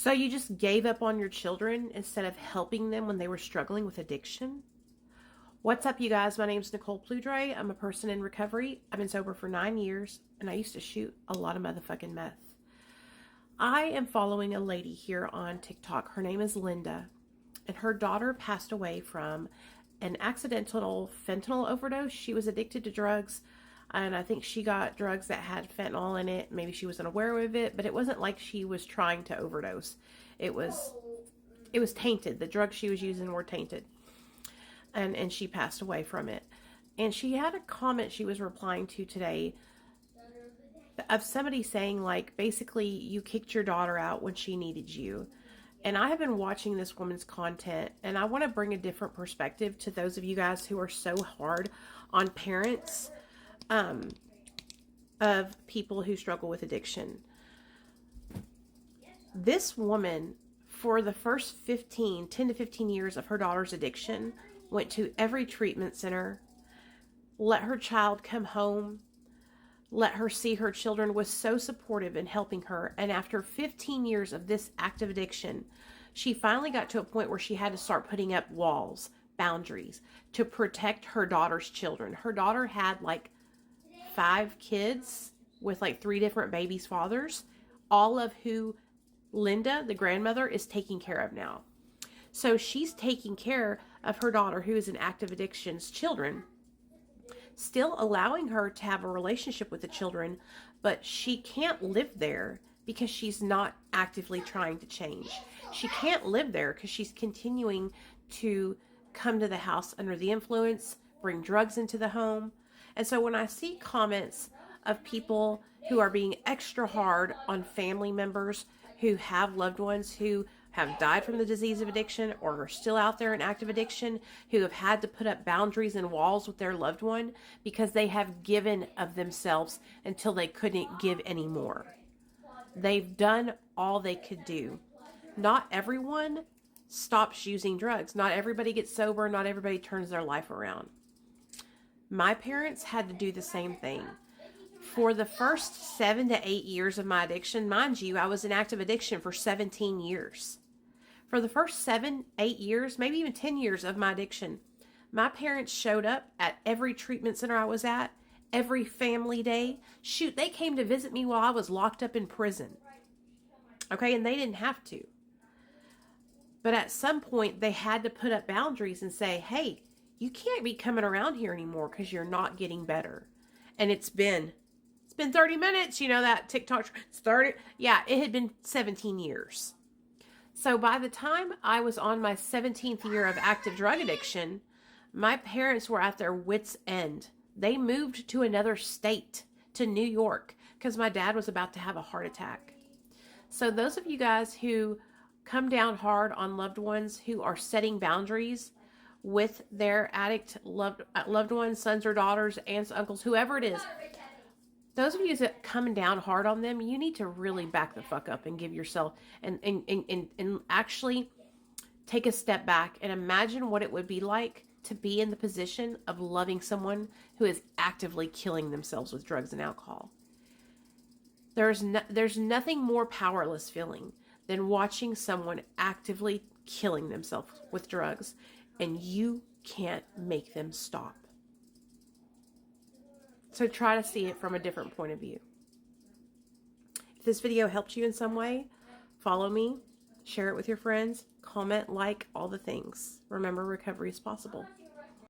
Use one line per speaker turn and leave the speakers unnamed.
So you just gave up on your children instead of helping them when they were struggling with addiction? What's up, you guys? My name's Nicole Pludre. I'm a person in recovery. I've been sober for 9 years, and I used to shoot a lot of motherfucking meth. I am following a lady here on TikTok. Her name is Linda, and her daughter passed away from an accidental fentanyl overdose. She was addicted to drugs, and I think she got drugs that had fentanyl in it. Maybe she wasn't aware of it, but it wasn't like she was trying to overdose. It was tainted. The drugs she was using were tainted, and she passed away from it. And she had a comment she was replying to today of somebody saying, like, basically, you kicked your daughter out when she needed you. And I have been watching this woman's content, and I want to bring a different perspective to those of you guys who are so hard on parents of people who struggle with addiction. This woman, for the first 10 to 15 years of her daughter's addiction, went to every treatment center, let her child come home, let her see her children, was so supportive in helping her. And after 15 years of this active addiction, she finally got to a point where she had to start putting up walls, boundaries, to protect her daughter's children. Her daughter had like 5 kids with like 3 different babies' fathers, all of who Linda, the grandmother, is taking care of now. So she's taking care of her daughter, who is in active addiction's children, still allowing her to have a relationship with the children, but she can't live there because she's not actively trying to change. She can't live there because she's continuing to come to the house under the influence, bring drugs into the home. And so when I see comments of people who are being extra hard on family members who have loved ones who have died from the disease of addiction or are still out there in active addiction, who have had to put up boundaries and walls with their loved one because they have given of themselves until they couldn't give anymore. They've done all they could do. Not everyone stops using drugs. Not everybody gets sober. Not everybody turns their life around. My parents had to do the same thing. For the first 7 to 8 years of my addiction, mind you, I was in active addiction for 17 years. For the first 7, 8 years, maybe even 10 years of my addiction, my parents showed up at every treatment center I was at, every family day. Shoot, they came to visit me while I was locked up in prison. Okay, and they didn't have to. But at some point, they had to put up boundaries and say, hey, you can't be coming around here anymore because you're not getting better. And it's been 30 minutes, you know, that TikTok, it's 30. Yeah, it had been 17 years. So by the time I was on my 17th year of active drug addiction, my parents were at their wits' end. They moved to another state, to New York, because my dad was about to have a heart attack. So those of you guys who come down hard on loved ones who are setting boundaries with their addict loved ones, sons or daughters, aunts, uncles, whoever it is, those of you that come down hard on them, you need to really back the fuck up and give yourself and actually take a step back and imagine what it would be like to be in the position of loving someone who is actively killing themselves with drugs and alcohol. There's nothing more powerless feeling than watching someone actively killing themselves with drugs, and you can't make them stop. So try to see it from a different point of view. If this video helped you in some way, follow me, share it with your friends, comment, like, all the things. Remember, recovery is possible.